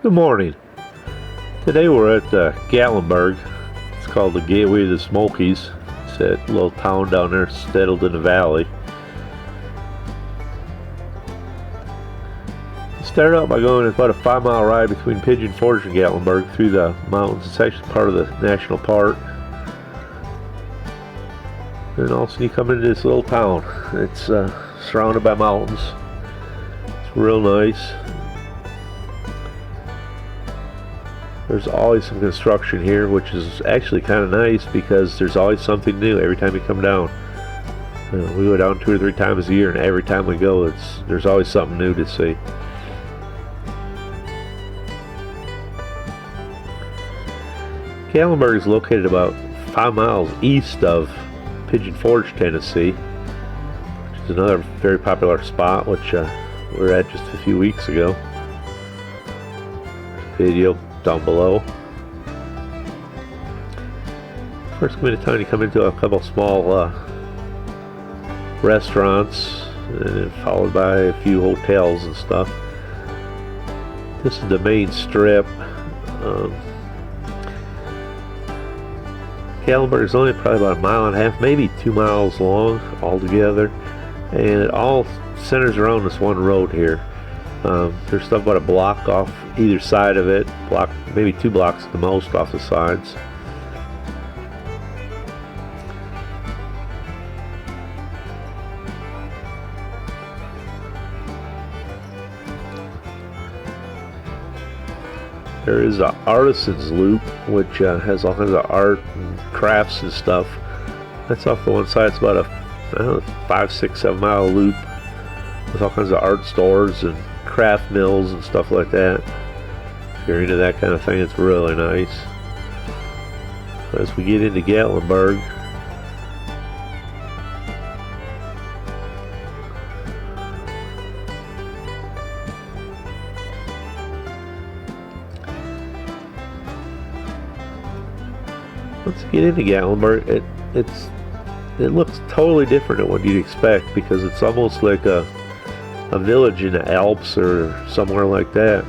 Good morning. Today we're at Gatlinburg. It's called the Gateway to the Smokies. It's that little town down there settled in the valley. You start out by going about a 5-mile ride between Pigeon Forge and Gatlinburg through the mountains. It's actually part of the national park. And all of a sudden you come into this little town. It's surrounded by mountains. It's real nice. There's always some construction here, which is actually kind of nice because there's always something new every time you come down. We go down 2 or 3 times a year, and every time we go, there's always something new to see. Gatlinburg is located about 5 miles east of Pigeon Forge, Tennessee, which is another very popular spot, which we were at just a few weeks ago. Video down below. First come into town, you come into a couple small restaurants, and followed by a few hotels and stuff. This is the main strip. Gatlinburg is only probably about 1.5 miles, maybe 2 miles long altogether, and it all centers around this one road here. There's stuff about a block off either side of it, maybe 2 blocks at the most off the sides. There is an Artisans loop, which has all kinds of art and crafts and stuff. That's off the one side. It's about a 5, 6, 7 mile loop with all kinds of art stores and craft mills and stuff like that. If you're into that kind of thing, it's really nice. As we get into Gatlinburg, once you get into Gatlinburg, it looks totally different than what you'd expect, because it's almost like a village in the Alps or somewhere like that,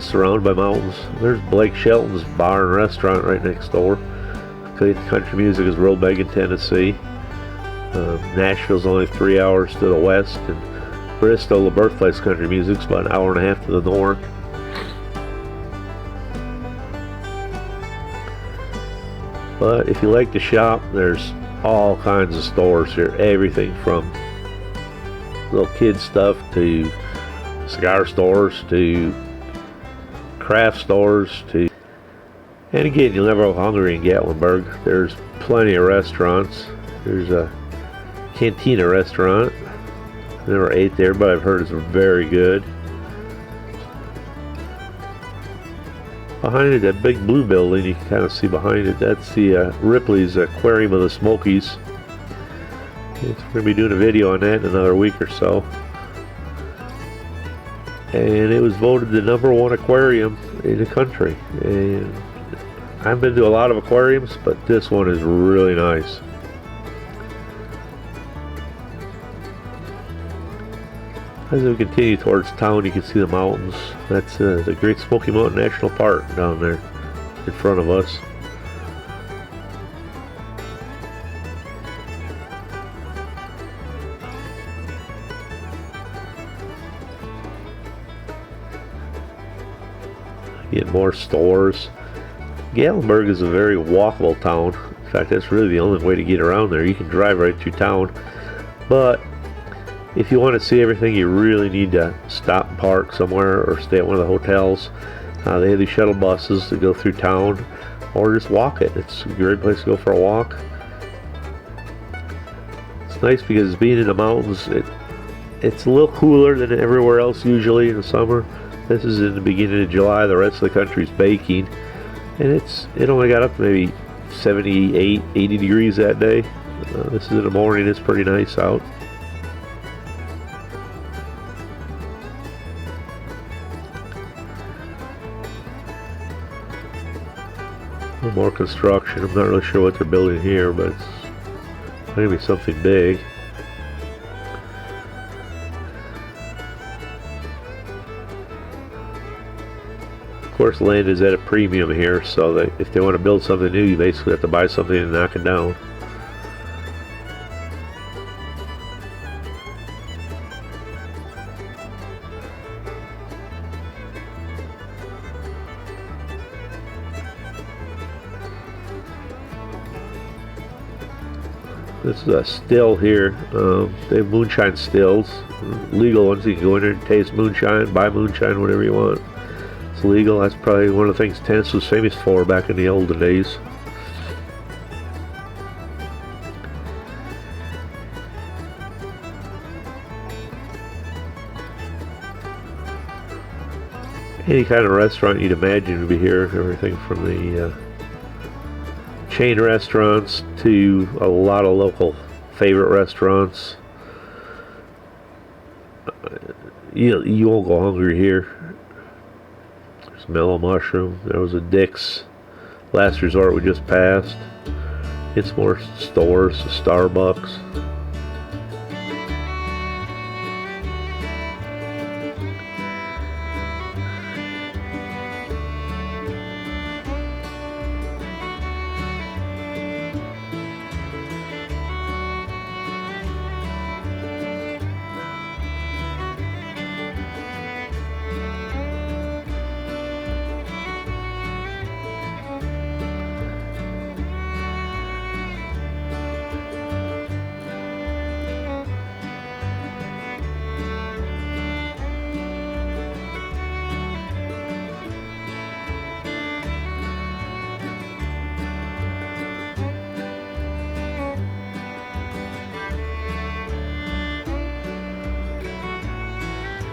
surrounded by mountains. There's Blake Shelton's bar and restaurant right next door. Country music is real big in Tennessee. Nashville's only 3 hours to the west, and Bristol, the birthplace of country music, is about 1.5 hours to the north. But if you like to shop, there's all kinds of stores here. Everything from little kid stuff to cigar stores to craft stores and again, you'll never go hungry in Gatlinburg. There's plenty of restaurants. There's a Cantina restaurant. Never ate there, but I've heard it's very good. Behind it, that big blue building, you can kind of see behind it, that's the Ripley's Aquarium of the Smokies. We're going to be doing a video on that in another week or so. And it was voted the #1 aquarium in the country. And I've been to a lot of aquariums, but this one is really nice. As we continue towards town, you can see the mountains. That's the Great Smoky Mountain National Park down there in front of us. Get more stores. Gatlinburg is a very walkable town. In fact, that's really the only way to get around there. You can drive right through town, but if you want to see everything, you really need to stop and park somewhere or stay at one of the hotels. They have these shuttle buses that go through town, or just walk it. It's a great place to go for a walk. It's nice because being in the mountains, it's a little cooler than everywhere else usually in the summer. This is in the beginning of July. The rest of the country's baking, and it only got up to maybe 78, 80 degrees that day. This is in the morning. It's pretty nice out. More construction. I'm not really sure what they're building here, but it's maybe something big. course, land is at a premium here, so that if they want to build something new, you basically have to buy something and knock it down. This is a still here. They have moonshine stills, legal ones. You can go in there and taste moonshine, buy moonshine, whatever you want. It's legal. That's probably one of the things Tennessee was famous for back in the olden days. Any kind of restaurant you'd imagine would be here. Everything from the chain restaurants to a lot of local favorite restaurants. You won't go hungry here. There's Mellow Mushroom. There was a Dick's Last Resort we just passed. It's more stores, Starbucks.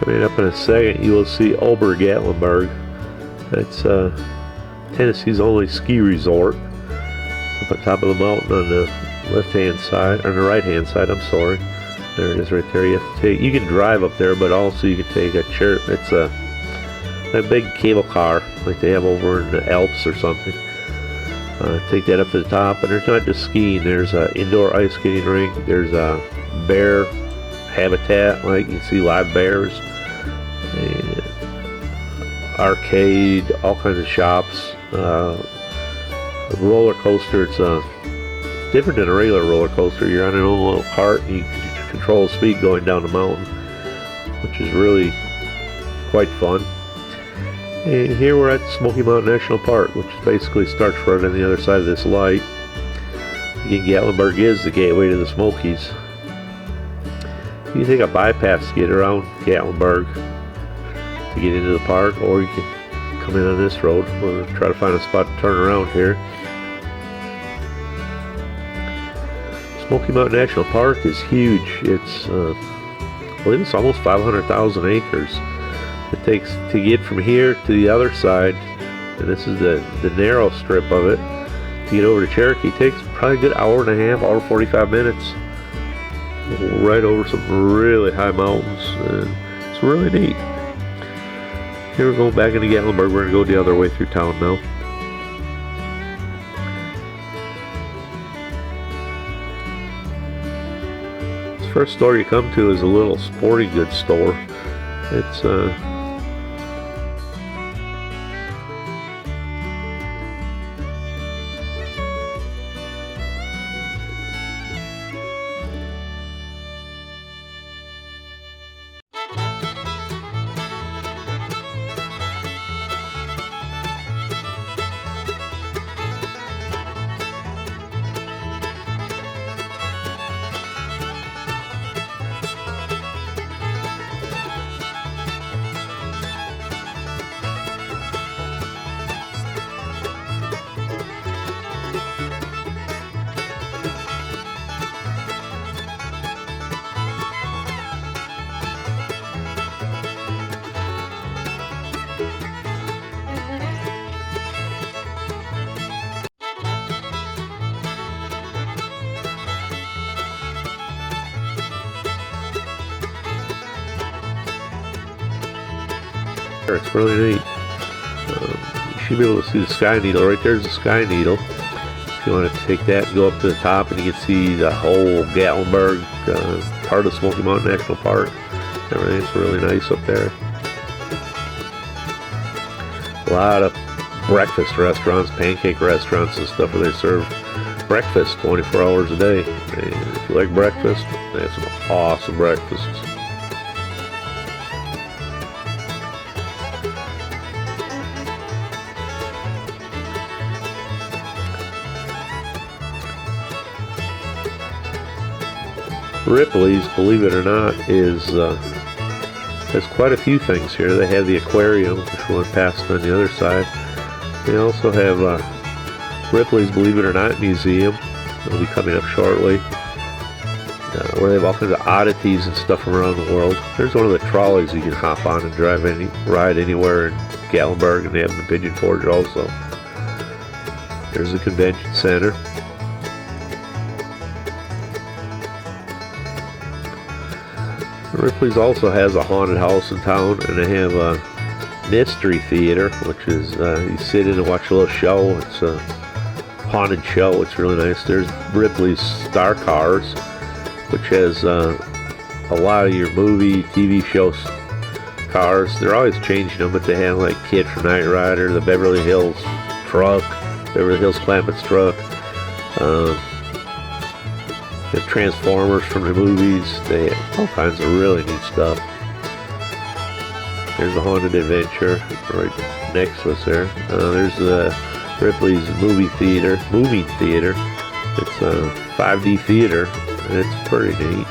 Coming up in a second, you will see Ober Gatlinburg. That's Tennessee's only ski resort. It's up on top of the mountain on the left-hand side, on the right-hand side. I'm sorry. There it is, right there. You have to take. You can drive up there, but also you can take a chair. It's a big cable car like they have over in the Alps or something. Take that up to the top, and there's not just skiing. There's an indoor ice skating rink. There's a bear habitat, like you can see live bears, and arcade, all kinds of shops. A roller coaster. It's different than a regular roller coaster. You're on an own little cart, and you can control the speed going down the mountain, which is really quite fun. And here we're at Smoky Mountain National Park, which basically starts right on the other side of this light. Again, Gatlinburg is the gateway to the Smokies. You can take a bypass to get around Gatlinburg to get into the park, or you can come in on this road. We'll try to find a spot to turn around here. Smoky Mountain National Park is huge. It's, I believe it's almost 500,000 acres. It takes to get from here to the other side, and this is the narrow strip of it, to get over to Cherokee. It takes probably a good hour and a half, hour 45 minutes, right over some really high mountains, and it's really neat. Here we're going back into Gatlinburg. We're going to go the other way through town now. This first store you come to is a little sporting goods store. It's really neat. You should be able to see the Sky Needle. Right there's the Sky Needle. If you want to take that and go up to the top, and you can see the whole Gatlinburg, part of Smoky Mountain National Park. Everything's really nice up there. A lot of breakfast restaurants, pancake restaurants and stuff where they serve breakfast 24 hours a day. And if you like breakfast, they have some awesome breakfasts. Ripley's, believe it or not, has quite a few things here. They have the aquarium, which we went past on the other side. They also have Ripley's, believe it or not, museum. It'll be coming up shortly, where they have all kinds of oddities and stuff from around the world. There's one of the trolleys you can hop on and ride anywhere in Gatlinburg, and they have the Pigeon Forge also. There's the convention center. Ripley's also has a haunted house in town, and they have a mystery theater, which is you sit in and watch a little show. It's a haunted show. It's really nice. There's Ripley's Star Cars, which has a lot of your movie, TV shows cars. They're always changing them, but they have like Kid from Knight Rider, the Beverly Hills truck, Beverly Hills Clampets truck. They have Transformers from the movies. They have all kinds of really neat stuff. There's the Haunted Adventure right next to us there. There's the Ripley's movie theater. It's a 5D theater, and it's pretty neat.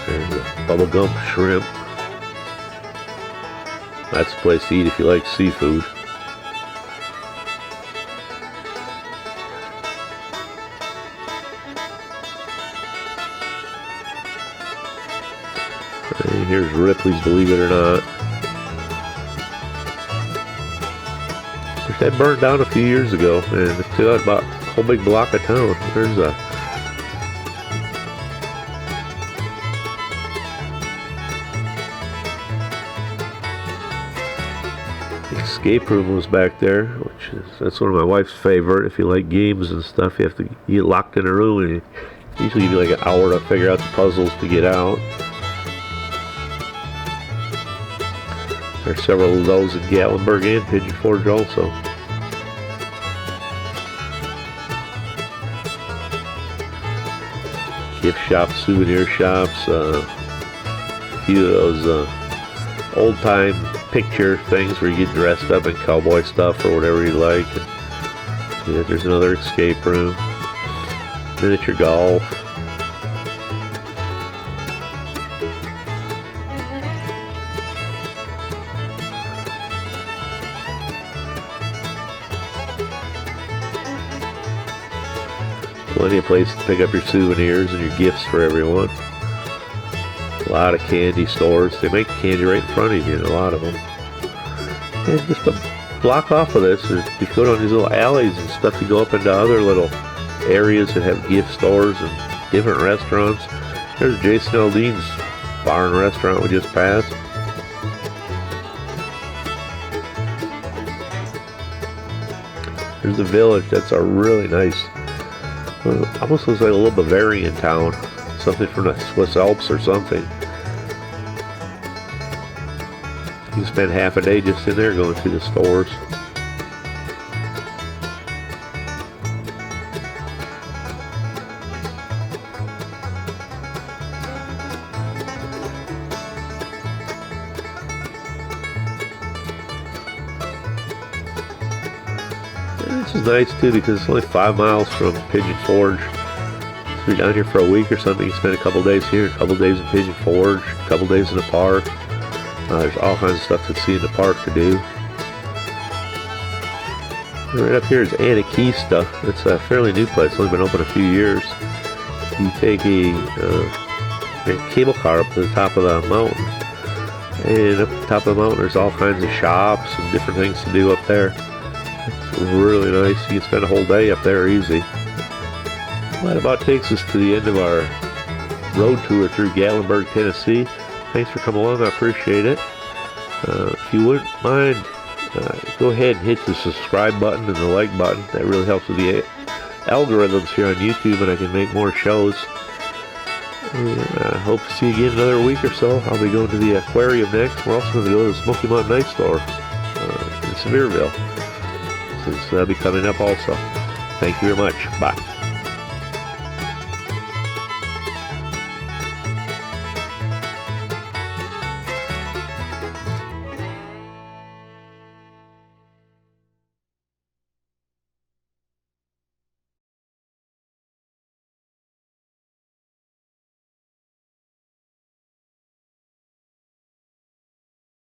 There's the Bubblegum Shrimp. That's a place to eat if you like seafood. And here's Ripley's, believe it or not. Which that burned down a few years ago, and it took out about a whole big block of town. There's a escape room was back there, that's one of my wife's favorite. If you like games and stuff, you have to get locked in a room, and usually give you like an hour to figure out the puzzles to get out. There's several of those in Gatlinburg and Pigeon Forge also. Gift shops, souvenir shops, a few of those old-time picture things where you get dressed up in cowboy stuff or whatever you like. And, yeah, there's another escape room. Miniature golf. Plenty of places to pick up your souvenirs and your gifts for everyone. A lot of candy stores. They make candy right in front of you, a lot of them. And just a block off of this, you go down these little alleys and stuff, you go up into other little areas that have gift stores and different restaurants. There's Jason Aldean's bar and restaurant we just passed. There's the Village. That's a really nice, almost looks like a little Bavarian town. Something from the Swiss Alps or something. You can spend half a day just in there going through the stores. And this is nice too because it's only 5 miles from Pigeon Forge. If you're down here for a week or something, you spend a couple days here, a couple days in Pigeon Forge, a couple days in the park. There's all kinds of stuff to see in the park to do. And right up here is Anarchista. It's a fairly new place, only been open a few years. You take a cable car up to the top of the mountain, and up the top of the mountain there's all kinds of shops and different things to do up there. It's really nice. You can spend a whole day up there easy. That about takes us to the end of our road tour through Gatlinburg, Tennessee. Thanks for coming along. I appreciate it. If you wouldn't mind, go ahead and hit the subscribe button and the like button. That really helps with the algorithms here on YouTube and I can make more shows. And I hope to see you again another week or so. I'll be going to the aquarium next. We're also going to go to the Smoky Mountain Ice Store in Sevierville. So that'll be coming up also. Thank you very much. Bye.